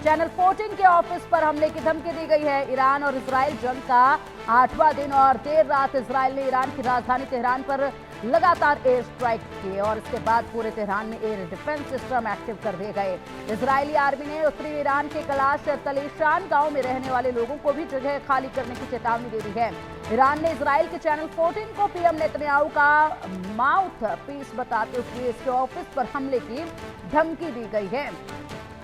Channel 14 के office पर हमले की धमकी दी गई है। ईरान और इजराइल जंग का 8वां दिन और देर रात इजराइल ने ईरान की राजधानी तेहरान पर लगातार एयर स्ट्राइक किए और इसके बाद पूरे तेहरान में एयर डिफेंस सिस्टम एक्टिव कर दिए गए। इजरायली आर्मी ने उत्तरी ईरान के कलाश तलीशान गांव में रहने वाले लोगों को भी जगह खाली करने की चेतावनी दे दी है। ईरान ने इजराइल के चैनल 14 को पीएम नेतन्याहू का माउथ पीस बताते हुए इसके ऑफिस पर हमले की धमकी दी गई है।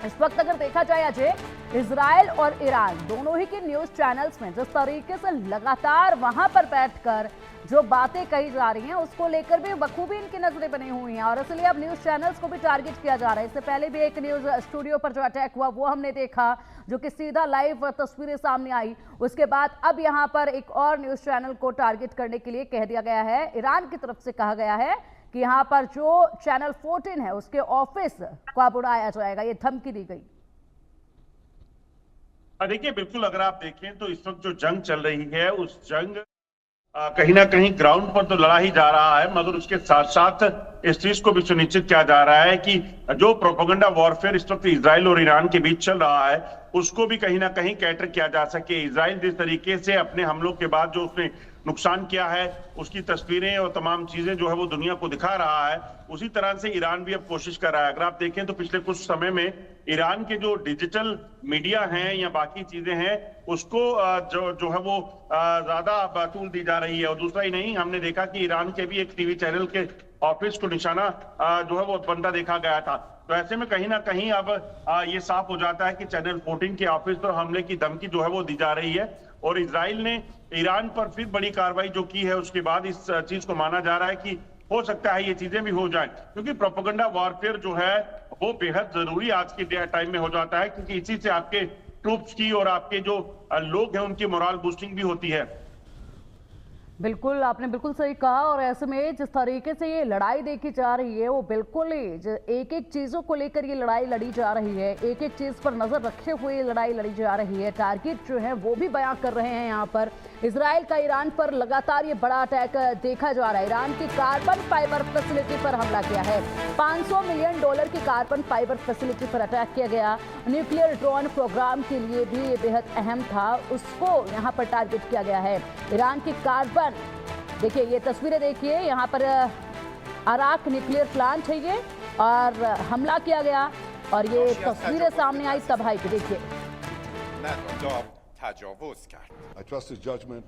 इस वक्त अगर देखा जाए अजय, इजराइल और ईरान दोनों ही के न्यूज चैनल्स में जिस तरीके से लगातार वहां पर बैठकर जो बातें कही जा रही हैं उसको लेकर भी बखूबी इनकी नजरें बनी हुई हैं और इसलिए अब न्यूज चैनल्स को भी टारगेट किया जा रहा है। इससे पहले भी एक न्यूज स्टूडियो पर जो अटैक हुआ वो हमने देखा, जो कि सीधा लाइव तस्वीरें सामने आई। उसके बाद अब यहाँ पर एक और न्यूज चैनल को टारगेट करने के लिए कह दिया गया है। ईरान की तरफ से कहा गया है कि यहाँ पर जो चैनल 14 है उसके ऑफिस को अब उड़ाया जाएगा, ये धमकी दी गई। देखिए, बिल्कुल अगर आप देखें तो इस वक्त जो जंग चल रही है उस जंग कहीं ना कहीं ग्राउंड पर तो लड़ा ही जा रहा है, मगर उसके साथ साथ इस चीज को भी सुनिश्चित किया जा रहा है कि जो प्रोपेगेंडा वॉरफेयर इस वक्त इजराइल और ईरान के बीच चल रहा है उसको भी कहीं ना कहीं कैटर किया जा सके। इजराइल जिस तरीके से अपने हमलों के बाद जो उसने नुकसान किया है उसकी तस्वीरें और तमाम चीजें जो है वो दुनिया को दिखा रहा है, उसी तरह से ईरान भी अब कोशिश कर रहा है। अगर आप देखें तो पिछले कुछ समय में ईरान के जो डिजिटल मीडिया हैं या बाकी चीजें हैं उसको जो है वो ज्यादा तूल दी जा रही है। और दूसरा ही नहीं, हमने देखा कि ईरान के भी एक टीवी चैनल के ऑफिस को निशाना जो है वो बनता देखा गया था। तो ऐसे में कहीं ना कहीं अब ये साफ हो जाता है कि चैनल 14 के ऑफिस पर हमले की धमकी जो है वो दी जा रही है और इजराइल ने ईरान पर फिर बड़ी कार्रवाई जो की है उसके बाद इस चीज को माना जा रहा है कि हो सकता है ये चीजें भी हो जाएं, क्योंकि प्रोपेगेंडा वॉरफेयर जो है वो बेहद जरूरी आज के टाइम में हो जाता है, क्योंकि इसी से आपके ट्रूप्स की और आपके जो लोग हैं उनकी मोरल बूस्टिंग भी होती है। बिल्कुल, आपने बिल्कुल सही कहा। और ऐसे में जिस तरीके से ये लड़ाई देखी जा रही है वो बिल्कुल ही एक एक चीज़ों को लेकर ये लड़ाई लड़ी जा रही है, एक एक चीज़ पर नज़र रखे हुए ये लड़ाई लड़ी जा रही है। टारगेट जो है वो भी बयां कर रहे हैं यहाँ पर। इजराइल का ईरान पर लगातार ये बड़ा अटैक देखा जा रहा है। ईरान की कार्बन फाइबर फैसिलिटी पर हमला किया है। $500 मिलियन की कार्बन फाइबर फैसिलिटी पर अटैक किया गया। न्यूक्लियर ड्रोन प्रोग्राम के लिए भी ये बेहद अहम था, उसको यहाँ पर टारगेट किया गया है। ईरान की कार्बन, देखिए ये तस्वीरें देखिए, यहाँ पर अराक न्यूक्लियर प्लांट है ये और हमला किया गया और ये तस्वीरें सामने आई तबाही की। देखिए I trust his judgment.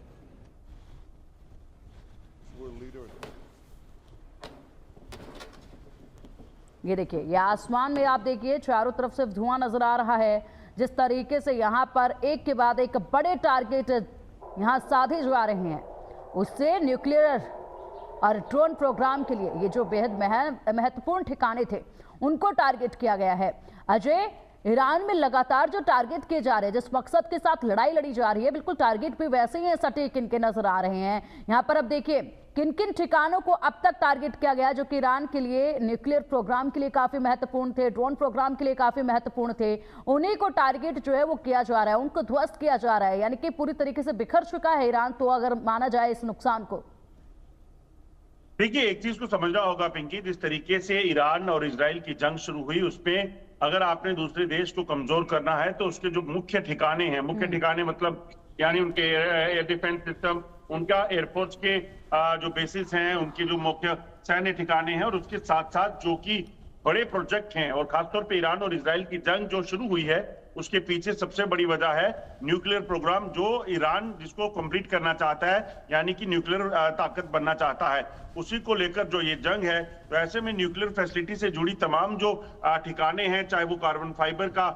ये देखिए, ये आसमान में आप देखिए चारों तरफ से धुआं नजर आ रहा है। जिस तरीके से यहाँ पर एक के बाद एक बड़े टारगेट यहाँ साधे जा रहे हैं, उससे न्यूक्लियर और ड्रोन प्रोग्राम के लिए ये जो बेहद महत्वपूर्ण ठिकाने थे उनको टारगेट किया गया है। अजय, ईरान में लगातार जो टारगेट किए जा रहे हैं, जिस मकसद के साथ लड़ाई लड़ी जा रही है, बिल्कुल टारगेट भी वैसे ही सटीक इनके नजर आ रहे हैं। यहाँ पर अब देखिए किन किन ठिकानों को अब तक टारगेट किया गया जो कि ईरान के लिए न्यूक्लियर प्रोग्राम के लिए काफी महत्वपूर्ण थे, ड्रोन प्रोग्राम के लिए काफी महत्वपूर्ण थे, उन्हीं को टारगेट जो है वो किया जा रहा है, उनको ध्वस्त किया जा रहा है। यानी कि पूरी तरीके से बिखर चुका है ईरान, तो अगर माना जाए इस नुकसान को। देखिए, एक चीज को समझना होगा पिंकी, जिस तरीके से ईरान और इजराइल की जंग शुरू हुई उसमें अगर आपने दूसरे देश को कमजोर करना है तो उसके जो मुख्य ठिकाने हैं, मुख्य ठिकाने मतलब यानी उनके एयर डिफेंस सिस्टम, उनका एयरफोर्स के जो बेसिस हैं, उनके जो मुख्य सैन्य ठिकाने हैं और उसके साथ साथ जो कि बड़े प्रोजेक्ट हैं, और खासतौर पे ईरान और इजराइल की जंग जो शुरू हुई है उसके पीछे सबसे बड़ी वजह है न्यूक्लियर प्रोग्राम जो ईरान जिसको कंप्लीट करना चाहता है, यानी कि न्यूक्लियर ताकत बनना चाहता है, उसी को लेकर जो ये जंग है। तो ऐसे में न्यूक्लियर फैसिलिटी से जुड़ी तमाम जो ठिकाने हैं, चाहे वो कार्बन फाइबर का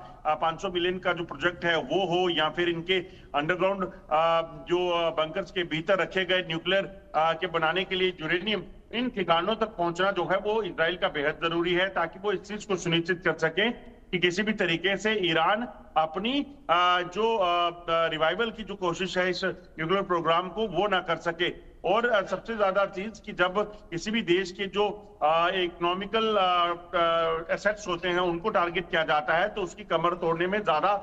500 मिलियन का जो प्रोजेक्ट है वो हो या फिर इनके अंडरग्राउंड जो बंकर्स के भीतर रखे गए न्यूक्लियर के बनाने के लिए यूरेनियम, इन ठिकानों तक पहुंचना जो है वो इजराइल का बेहद जरूरी है, ताकि वो इस चीज को सुनिश्चित कर सके कि किसी भी तरीके से ईरान अपनी जो रिवाइवल की जो कोशिश है इस न्यूक्लियर प्रोग्राम को वो ना कर सके। और सबसे ज्यादा चीज कि जब किसी भी देश के जो इकोनॉमिकल एसेट्स होते हैं उनको टारगेट किया जाता है तो उसकी कमर तोड़ने में ज्यादा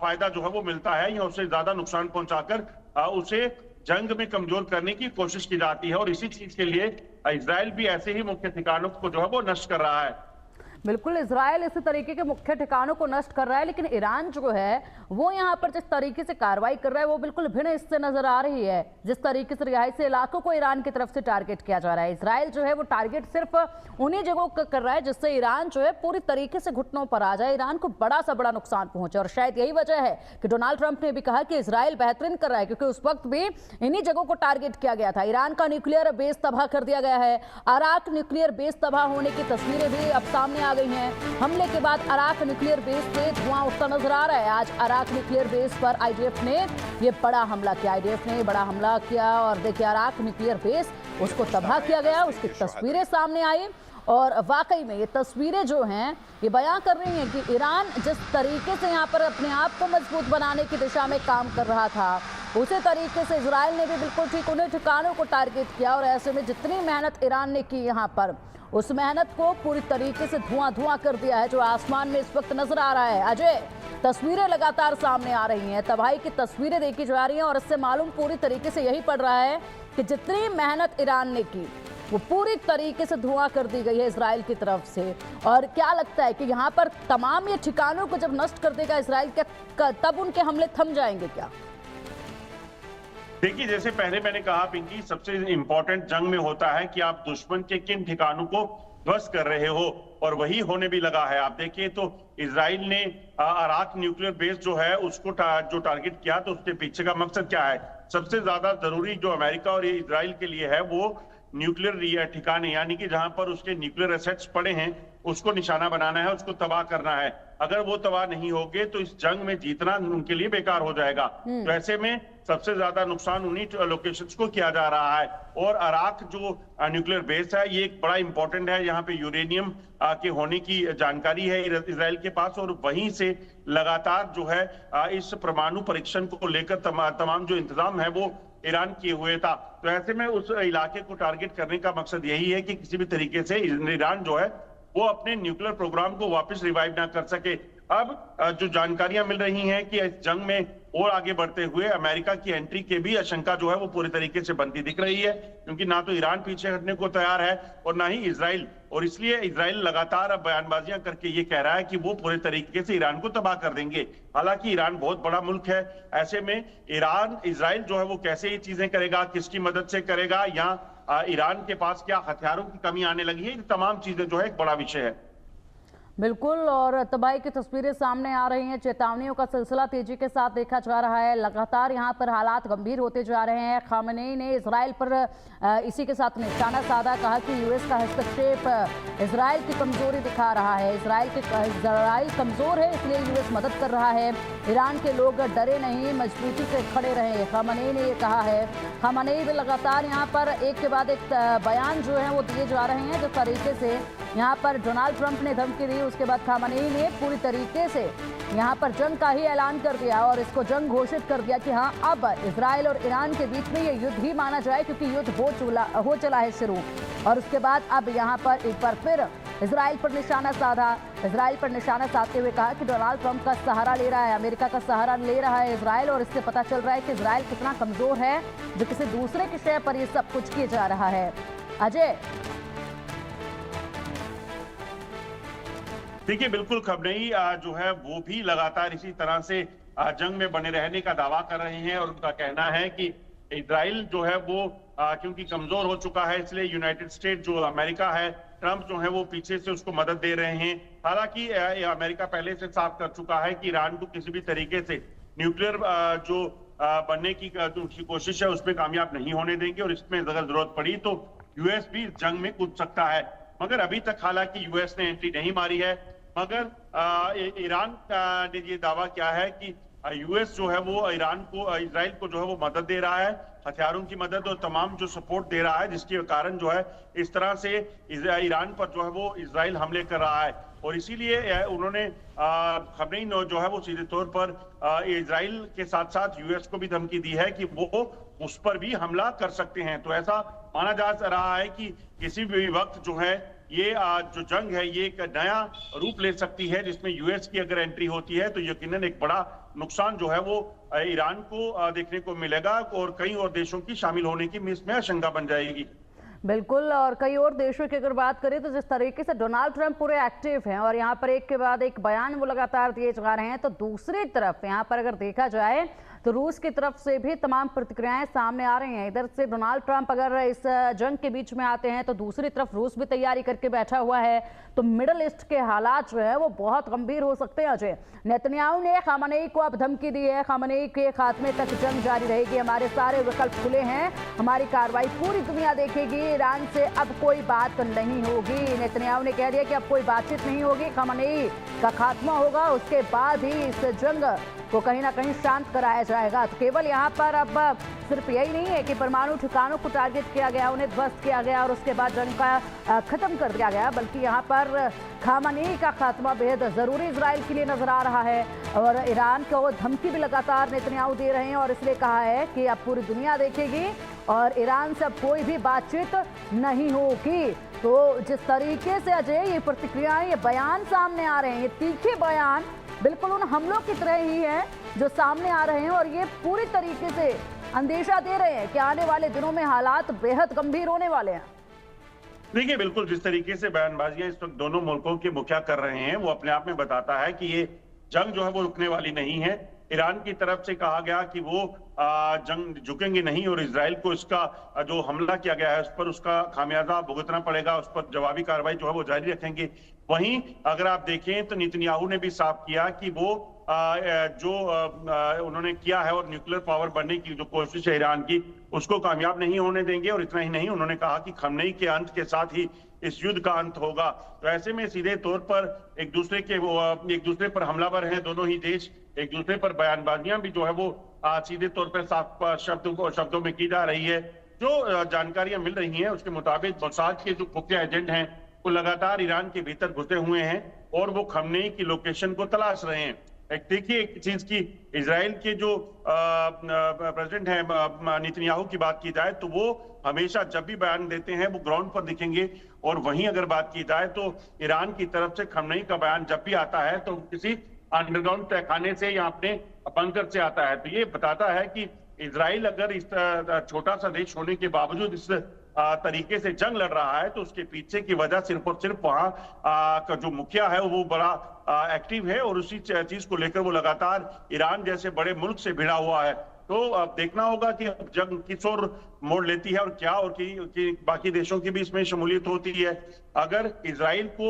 फायदा जो है वो मिलता है, या उससे ज्यादा नुकसान पहुंचाकर उसे जंग में कमजोर करने की कोशिश की जाती है। और इसी चीज के लिए इजराइल भी ऐसे ही मुख्य ठिकानों को जो है वो नष्ट कर रहा है। बिल्कुल, इजराइल इस तरीके के मुख्य ठिकानों को नष्ट कर रहा है, लेकिन ईरान जो है वो यहाँ पर जिस तरीके से कार्रवाई कर रहा है वो बिल्कुल भिन्न इससे नजर आ रही है। जिस तरीके से रिहायशी इलाकों को ईरान की तरफ से टारगेट किया जा रहा है, इजराइल जो है वो टारगेट सिर्फ उन्हीं जगहों का कर रहा है जिससे ईरान जो है पूरी तरीके से घुटनों पर आ जाए, ईरान को बड़ा सा बड़ा नुकसान पहुंचे। और शायद यही वजह है कि डोनाल्ड ट्रंप ने भी कहा कि इजराइल बेहतरीन कर रहा है, क्योंकि उस वक्त भी इन्हीं जगहों को टारगेट किया गया था। ईरान का न्यूक्लियर बेस तबाह कर दिया गया है। अराक न्यूक्लियर बेस तबाह होने की तस्वीरें भी अब सामने आ गई हैं। हमले के बाद अराक न्यूक्लियर बेस से धुआं उठता नजर आ रहा है। आज अराक न्यूक्लियर बेस पर आईडीएफ ने ये बड़ा हमला किया, आईडीएफ ने बड़ा हमला किया और देखिए अराक न्यूक्लियर बेस उसको तबाह किया गया, उसकी तस्वीरें सामने आई। और वाकई में ये तस्वीरें जो हैं ये बयां कर रही हैं कि ईरान जिस तरीके से यहाँ पर अपने आप को मजबूत बनाने की दिशा में काम कर रहा था, उसी तरीके से इजराइल ने भी बिल्कुल ठीक उन्हीं ठिकानों को टारगेट किया। और ऐसे में जितनी मेहनत ईरान ने की यहाँ पर, उस मेहनत को पूरी तरीके से धुआं कर दिया है, जो आसमान में इस वक्त नजर आ रहा है। अजय, तस्वीरें लगातार सामने आ रही हैं, तबाही की तस्वीरें देखी जा रही हैं और इससे मालूम पूरी तरीके से यही पड़ रहा है कि जितनी मेहनत ईरान ने की वो पूरी तरीके से धुआं कर दी गई है इजराइल की तरफ से। और क्या लगता है कि यहाँ पर तमाम ये ठिकानों को जब नष्ट कर देगा इजराइल, तब उनके हमले थम जाएंगे क्या? देखिए, जैसे पहले मैंने कहा पिंकी, सबसे इंपॉर्टेंट जंग में होता है कि आप दुश्मन के किन ठिकानों को ध्वस्त कर रहे हो, और वही होने भी लगा है। आप देखिए तो इजराइल ने अराक न्यूक्लियर बेस जो है उसको जो टारगेट किया, तो उसके पीछे का मकसद क्या है? सबसे ज्यादा जरूरी जो अमेरिका और इजराइल के लिए है वो न्यूक्लियर ठिकाने, यानी कि जहां पर उसके न्यूक्लियर एसेट्स पड़े हैं उसको निशाना बनाना है, उसको तबाह करना है। अगर वो तबाह नहीं होगे तो इस जंग में जीतना उनके लिए बेकार हो जाएगा। तो ऐसे में सबसे ज्यादा नुकसान उन्हीं लोकेशंस को किया जा रहा है। और अराक जो न्यूक्लियर बेस है ये एक बड़ा इंपॉर्टेंट है, यहाँ पे यूरेनियम के होने की जानकारी है इजराइल के पास, और वहीं से लगातार जो है इस परमाणु परीक्षण को लेकर तमाम जो इंतजाम है वो ईरान किए हुए था। तो ऐसे में उस इलाके को टारगेट करने का मकसद यही है कि किसी भी तरीके से ईरान जो है वो अपने न्यूक्लियर प्रोग्राम को वापस रिवाइव ना कर सके। अब जो जानकारियां मिल रही हैं कि इस जंग में और आगे बढ़ते हुए अमेरिका की एंट्री के भी आशंका जो है वो पूरी तरीके से बनती दिख रही है, क्योंकि ना तो ईरान पीछे हटने को तैयार है और ना ही इजराइल। और इसलिए इजराइल लगातार अब बयानबाजियां करके ये कह रहा है कि वो पूरे तरीके से ईरान को तबाह कर देंगे। हालांकि ईरान बहुत बड़ा मुल्क है, ऐसे में इजराइल जो है वो कैसे ये चीजें करेगा, किसकी मदद से करेगा, या ईरान के पास क्या हथियारों की कमी आने लगी है, ये तमाम चीजें जो है एक बड़ा विषय है। बिल्कुल, और तबाही की तस्वीरें सामने आ रही हैं। चेतावनियों का सिलसिला तेजी के साथ देखा जा रहा है। लगातार यहाँ पर हालात गंभीर होते जा रहे हैं। खामनेई ने इजराइल पर इसी के साथ निशाना साधा, कहा कि यूएस का हस्तक्षेप इजराइल की कमजोरी दिखा रहा है। इजराइल कमजोर है इसलिए यूएस मदद कर रहा है। ईरान के लोग डरे नहीं, मजबूती से खड़े रहे, खामनेई ने ये कहा है। खामनेई भी लगातार यहाँ पर एक के बाद एक बयान जो है वो दिए जा रहे हैं। जिस तरीके से यहाँ पर डोनाल्ड ट्रंप ने धमकी दी, उसके बाद खामनेई ने पूरी तरीके से यहाँ पर जंग का ही ऐलान कर दिया और इसको जंग घोषित कर दिया कि हाँ, अब इजराइल और ईरान के बीच में ये युद्ध ही माना जाए, क्योंकि युद्ध हो चला है शुरू। और उसके बाद अब यहाँ पर एक बार फिर इजराइल पर निशाना साधा। इजराइल पर निशाना साधते हुए कहा कि डोनाल्ड ट्रंप का सहारा ले रहा है, अमेरिका का सहारा ले रहा है इजराइल, और इससे पता चल रहा है कि इजराइल कितना कमजोर है जो किसी दूसरे के शय पर ये सब कुछ किया जा रहा है। अजय, देखिए, बिल्कुल खमनेई जो है वो भी लगातार इसी तरह से जंग में बने रहने का दावा कर रहे हैं, और उनका कहना है कि इजराइल जो है वो क्योंकि कमजोर हो चुका है, इसलिए यूनाइटेड स्टेट जो अमेरिका है, ट्रंप जो है वो पीछे से उसको मदद दे रहे हैं। हालांकि अमेरिका पहले से साफ कर चुका है कि ईरान को किसी भी तरीके से न्यूक्लियर जो बनने की कोशिश है उसमें कामयाब नहीं होने देंगे, और इसमें अगर जरूरत पड़ी तो यूएस भी जंग में कूद सकता है। मगर अभी तक हालांकि यूएस ने एंट्री नहीं मारी है, मगर ईरान ने ये दावा किया है कि यूएस जो है वो इजराइल को जो है वो मदद दे रहा है, हथियारों की मदद और तमाम जो सपोर्ट दे रहा है, जिसके कारण जो है इस तरह से ईरान पर जो है वो इजराइल हमले कर रहा है। और इसीलिए उन्होंने खमनेई जो है वो सीधे तौर पर इजराइल के साथ साथ यूएस को भी धमकी दी है कि वो उस पर भी हमला कर सकते हैं। तो ऐसा माना जा रहा है कि किसी भी वक्त जो है ये जो जंग है ये एक नया रूप ले सकती है, जिसमें यूएस की अगर एंट्री होती है तो यकीनन एक बड़ा नुकसान जो है वो ईरान को देखने को मिलेगा, और कई और देशों की शामिल होने की इसमें आशंका बन जाएगी। बिल्कुल। और कई और देशों की अगर बात करें तो जिस तरीके से डोनाल्ड ट्रंप पूरे एक्टिव हैं और यहाँ पर एक के बाद एक बयान वो लगातार दिए जा रहे हैं, तो दूसरी तरफ यहाँ पर अगर देखा जाए तो रूस की तरफ से भी तमाम प्रतिक्रियाएं सामने आ रही हैं। इधर से डोनाल्ड ट्रंप अगर इस जंग के बीच में आते हैं तो दूसरी तरफ रूस भी तैयारी करके बैठा हुआ है। तो मिडल ईस्ट के हालात जो है वो बहुत गंभीर हो सकते हैं। अजय, नेतन्याहू ने खामेनेई को अब धमकी दी है, खामेनेई के खात्मे तक जंग जारी रहेगी, हमारे सारे विकल्प खुले हैं, हमारी कार्रवाई पूरी दुनिया देखेगी, ईरान से अब कोई बात नहीं होगी। नेतन्याहू ने कह दिया कि अब कोई बातचीत नहीं होगी, खामेनेई का खात्मा होगा, उसके बाद ही इस जंग को कहीं ना कहीं शांत कराया जाएगा। तो केवल यहाँ पर अब सिर्फ यही नहीं है कि परमाणु ठिकानों को टारगेट किया गया, उन्हें ध्वस्त किया गया और उसके बाद जंग का खत्म कर दिया गया, बल्कि यहाँ पर खामेनेई का खात्मा बेहद जरूरी इजराइल के लिए नजर आ रहा है। और ईरान को धमकी भी लगातार नेतन्याहू दे रहे हैं और इसलिए कहा है कि अब पूरी दुनिया देखेगी और ईरान से अब कोई भी बातचीत नहीं होगी। तो जिस तरीके से अजय ये प्रतिक्रियाएं, ये बयान सामने आ रहे हैं, ये तीखे बयान बिल्कुल उन हमलों की तरह ही है जो सामने आ रहे हैं और ये पूरी तरीके से अंदेशा दे रहे हैं कि आने वाले दिनों में हालात बेहद गंभीर होने वाले हैं। देखिए, बिल्कुल जिस तरीके से बयानबाजियां इस वक्त दोनों मुल्कों के मुखिया कर रहे हैं वो अपने आप में बताता है कि ये जंग जो है वो रुकने वाली नहीं है। ईरान की तरफ से कहा गया कि वो जंग झुकेंगे नहीं और इजराइल को इसका जो हमला किया गया है उस पर उसका खामियाजा भुगतना पड़ेगा, उस पर जवाबी कार्रवाई जो है वो जारी रखेंगे। वहीं अगर आप देखें तो नेतन्याहू ने भी साफ किया कि वो उन्होंने किया है और न्यूक्लियर पावर बनने की जो कोशिश है ईरान की उसको कामयाब नहीं होने देंगे। और इतना ही नहीं, उन्होंने कहा कि खामेनेई के अंत के साथ ही इस युद्ध का अंत होगा। तो ऐसे में सीधे तौर पर एक दूसरे पर हमलावर हैं दोनों ही देश, एक दूसरे पर बयानबाजियां भी जो है वो सीधे तौर पर साफ शब्दों में की जा रही है। जो जानकारियां मिल रही हैं उसके मुताबिक मोसाद के जो खुफिया एजेंट हैं वो लगातार ईरान के भीतर घुसे हुए हैं और वो खामेनेई की लोकेशन को तलाश रहे हैं। देखिए, एक चीज की इजराइल के जो प्रेसिडेंट हैं नेतन्याहू की बात की जाए तो वो हमेशा जब भी बयान देते हैं वो ग्राउंड पर दिखेंगे। और वहीं अगर बात की जाए तो ईरान की तरफ से खामेनेई का बयान जब भी आता है तो किसी अंडरग्राउंड तहखाने से या अपने बंकर से आता है। तो ये बताता है कि इजराइल अगर इस छोटा सा देश होने के बावजूद इस तरीके से जंग लड़ रहा है तो उसके पीछे की वजह सिर्फ और सिर्फ वहां का जो मुखिया है वो बड़ा एक्टिव है और उसी चीज को लेकर वो लगातार ईरान जैसे बड़े मुल्क से भिड़ा हुआ है। तो अब देखना होगा कि जंग किस ओर मोड़ लेती है और क्या और कि बाकी देशों की भी इसमें शमूलियत होती है। अगर इजराइल को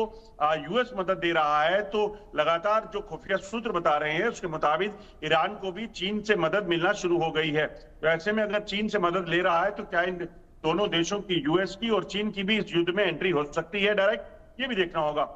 यूएस मदद दे रहा है तो लगातार जो खुफिया सूत्र बता रहे हैं उसके मुताबिक ईरान को भी चीन से मदद मिलना शुरू हो गई है। तो ऐसे में अगर चीन से मदद ले रहा है तो क्या इन दोनों देशों की, यूएस की और चीन की भी इस युद्ध में एंट्री हो सकती है डायरेक्ट, ये भी देखना होगा।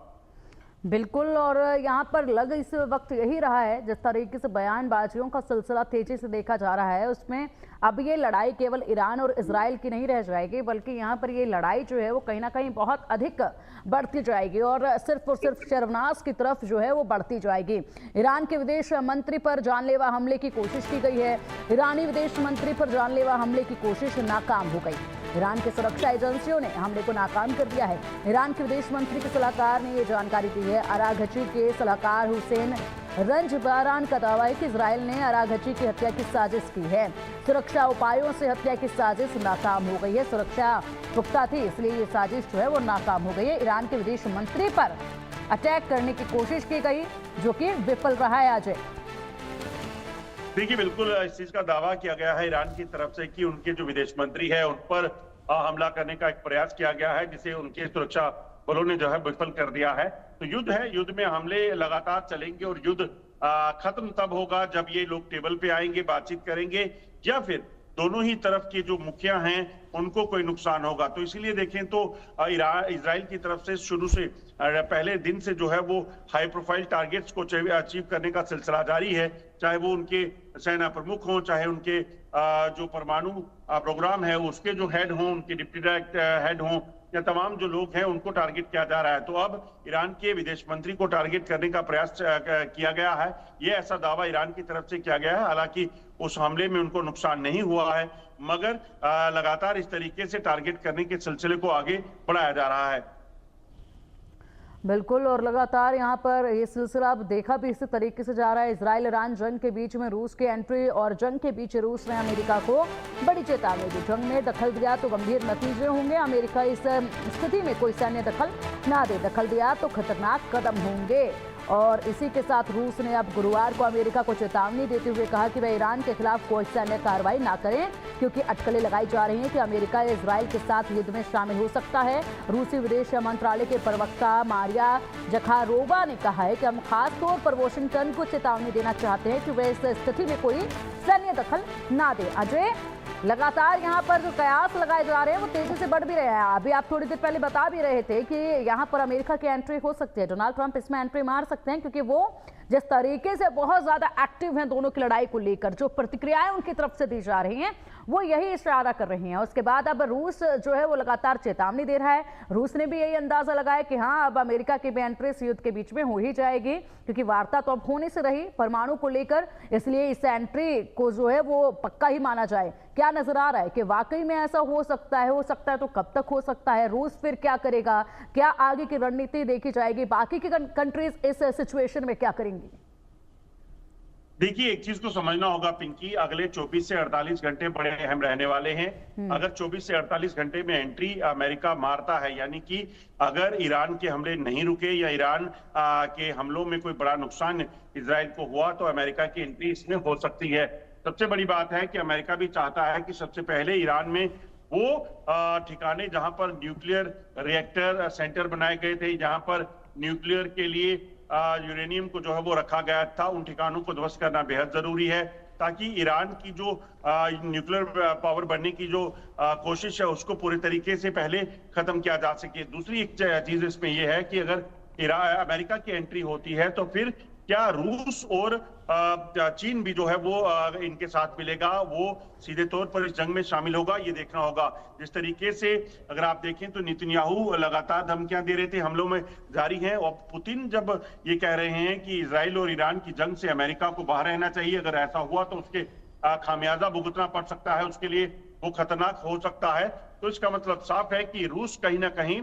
बिल्कुल। और यहाँ पर लग इस वक्त यही रहा है, जिस तरीके से बयानबाजियों का सिलसिला तेजी से देखा जा रहा है उसमें अब ये लड़ाई केवल ईरान और इजराइल की नहीं रह जाएगी, बल्कि यहाँ पर ये लड़ाई जो है वो कहीं ना कहीं बहुत अधिक बढ़ती जाएगी और सिर्फ शर्वनाश की तरफ जो है वो बढ़ती जाएगी। ईरान के विदेश मंत्री पर जानलेवा हमले की कोशिश की गई है, ईरानी विदेश मंत्री पर जानलेवा हमले की कोशिश नाकाम हो गई। ईरान की सुरक्षा एजेंसियों ने हमले को नाकाम कर दिया है। ईरान के विदेश मंत्री के सलाहकार ने यह जानकारी दी है। अराघची के सलाहकार हुसैन रंजबारान का दावा है कि इजराइल ने अराघची की हत्या की साजिश की है। सुरक्षा उपायों से हत्या की साजिश नाकाम हो गई है। सुरक्षा पुख्ता थी इसलिए ये साजिश जो है वो नाकाम हो गई है। ईरान के विदेश मंत्री पर अटैक करने की कोशिश की गई जो कि विफल रहा है। अजय, देखिए, बिल्कुल इस चीज का दावा किया गया है ईरान की तरफ से कि उनके जो विदेश मंत्री है उन पर हमला करने का एक प्रयास किया गया है जिसे उनके सुरक्षा बलों ने जो है विफल कर दिया है। तो युद्ध है, युद्ध में हमले लगातार चलेंगे और युद्ध खत्म तब होगा जब ये लोग टेबल पे आएंगे, बातचीत करेंगे या फिर दोनों ही तरफ के जो मुखिया हैं उनको कोई नुकसान होगा। तो इसीलिए देखें तो इजराइल की तरफ से शुरू से पहले दिन से जो है वो हाई प्रोफाइल टारगेट्स को अचीव करने का सिलसिला जारी है, चाहे वो उनके सेना प्रमुख हों, चाहे उनके जो परमाणु प्रोग्राम है उसके जो हेड हों, उनके डिप्टी डायरेक्टर हेड हों या तमाम जो लोग हैं उनको टारगेट किया जा रहा है। तो अब ईरान के विदेश मंत्री को टारगेट करने का प्रयास किया गया है, ये ऐसा दावा ईरान की तरफ से किया गया है। हालांकि उस हमले में उनको नुकसान नहीं हुआ है, मगर लगातार इस तरीके से टारगेट करने के सिलसिले को आगे बढ़ाया जा रहा है। बिल्कुल, और लगातार यहाँ पर ये सिलसिला अब देखा भी इसी तरीके से जा रहा है। इजराइल ईरान जंग के बीच में रूस की एंट्री और जंग के बीच रूस ने अमेरिका को बड़ी चेतावनी दी। जंग में दखल दिया तो गंभीर नतीजे होंगे। अमेरिका इस स्थिति में कोई सैन्य दखल ना दे, दखल दिया तो खतरनाक कदम होंगे। और इसी के साथ रूस ने अब गुरुवार को अमेरिका को चेतावनी देते हुए कहा कि वह ईरान के खिलाफ कोई सैन्य कार्रवाई ना करें, क्योंकि अटकलें लगाई जा रही हैं कि अमेरिका इजराइल के साथ युद्ध में शामिल हो सकता है। रूसी विदेश मंत्रालय के प्रवक्ता मारिया जखारोवा ने कहा है कि हम खास तौर पर वॉशिंगटन को चेतावनी देना चाहते हैं कि वह इस स्थिति में कोई सैन्य दखल ना दे। अजय, लगातार यहाँ पर जो कयास लगाए जा रहे हैं वो तेजी से बढ़ भी रहे हैं। अभी आप थोड़ी देर पहले बता भी रहे थे कि यहाँ पर अमेरिका की एंट्री हो सकती है, डोनाल्ड ट्रंप इसमें एंट्री मार सकते हैं, क्योंकि वो जिस तरीके से बहुत ज्यादा एक्टिव हैं दोनों की लड़ाई को लेकर, जो प्रतिक्रियाएं उनकी तरफ से दी जा रही हैं वो यही इशारा कर रही हैं। उसके बाद अब रूस जो है वो लगातार चेतावनी दे रहा है। रूस ने भी यही अंदाजा लगाया कि हाँ, अब अमेरिका की भी एंट्री इस युद्ध के बीच में हो ही जाएगी, क्योंकि वार्ता तो अब होने से रही परमाणु को लेकर, इसलिए इस एंट्री को जो है वो पक्का ही माना जाए। क्या नजर आ रहा है कि वाकई में ऐसा हो सकता है तो कब तक हो सकता है? रूस फिर क्या करेगा? क्या आगे की रणनीति देखी जाएगी? बाकी की कंट्रीज इस सिचुएशन में क्या करेंगी? देखिए, एक चीज को समझना होगा पिंकी, अगले 24 से 48 घंटे बड़े अहम रहने वाले हैं। अगर 24 से 48 घंटे में एंट्री अमेरिका मारता है, यानी कि अगर ईरान के हमले नहीं रुके या ईरान के हमलों में कोई बड़ा नुकसान इजराइल को हुआ, तो अमेरिका की एंट्री इसमें हो सकती है। सबसे बड़ी बात है कि अमेरिका भी चाहता है कि सबसे पहले ईरान में वो ठिकाने जहां पर न्यूक्लियर रिएक्टर सेंटर बनाए गए थे, जहां पर न्यूक्लियर के लिए यूरेनियम को जो है वो रखा गया था, उन ठिकानों को ध्वस्त करना बेहद जरूरी है, ताकि ईरान की जो न्यूक्लियर पावर बनने की जो कोशिश है उसको पूरे तरीके से पहले खत्म किया जा सके। दूसरी एक चीज इसमें यह है कि अगर अमेरिका की एंट्री होती है तो फिर क्या रूस और चीन भी जो है वो इनके साथ मिलेगा, वो सीधे तौर पर इस जंग में शामिल होगा, ये देखना होगा। जिस तरीके से अगर आप देखें तो नेतन्याहू लगातार धमकियां दे रहे थे, हमलों में जारी हैं, और पुतिन जब ये कह रहे हैं कि इजराइल और ईरान की जंग से अमेरिका को बाहर रहना चाहिए, अगर ऐसा हुआ तो उसके खामियाजा भुगतना पड़ सकता है, उसके लिए वो खतरनाक हो सकता है। तो इसका मतलब साफ है कि रूस कहीं ना कहीं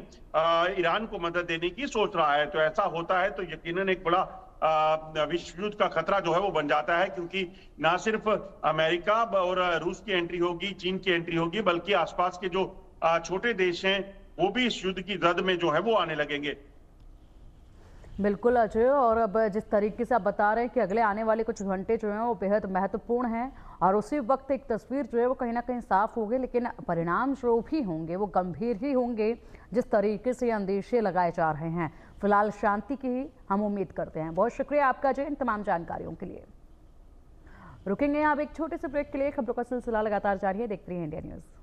ईरान को मदद देने की सोच रहा है। तो ऐसा होता है तो यकीनन एक बड़ा विश्व युद्ध का खतरा जो है वो बन जाता है, क्योंकि ना सिर्फ अमेरिका और रूस की एंट्री होगी, चीन की एंट्री होगी, बल्कि आसपास के जो छोटे देश हैं वो भी इस युद्ध की जद में जो है वो आने लगेंगे। बिल्कुल अजय, और अब जिस तरीके से आप बता रहे हैं कि अगले आने वाले कुछ घंटे जो हैं वो बेहद महत्वपूर्ण हैं, और उसी वक्त एक तस्वीर जो है वो कहीं ना कहीं साफ होगी, लेकिन परिणाम जो भी होंगे वो गंभीर ही होंगे, जिस तरीके से अंदेशे लगाए जा रहे हैं। फिलहाल शांति की ही हम उम्मीद करते हैं। बहुत शुक्रिया आपका अजय इन तमाम जानकारियों के लिए। रुकेंगे यहाँ एक छोटे से ब्रेक के लिए। खबरों का सिलसिला लगातार जारी है, देखते रहिए इंडिया न्यूज़।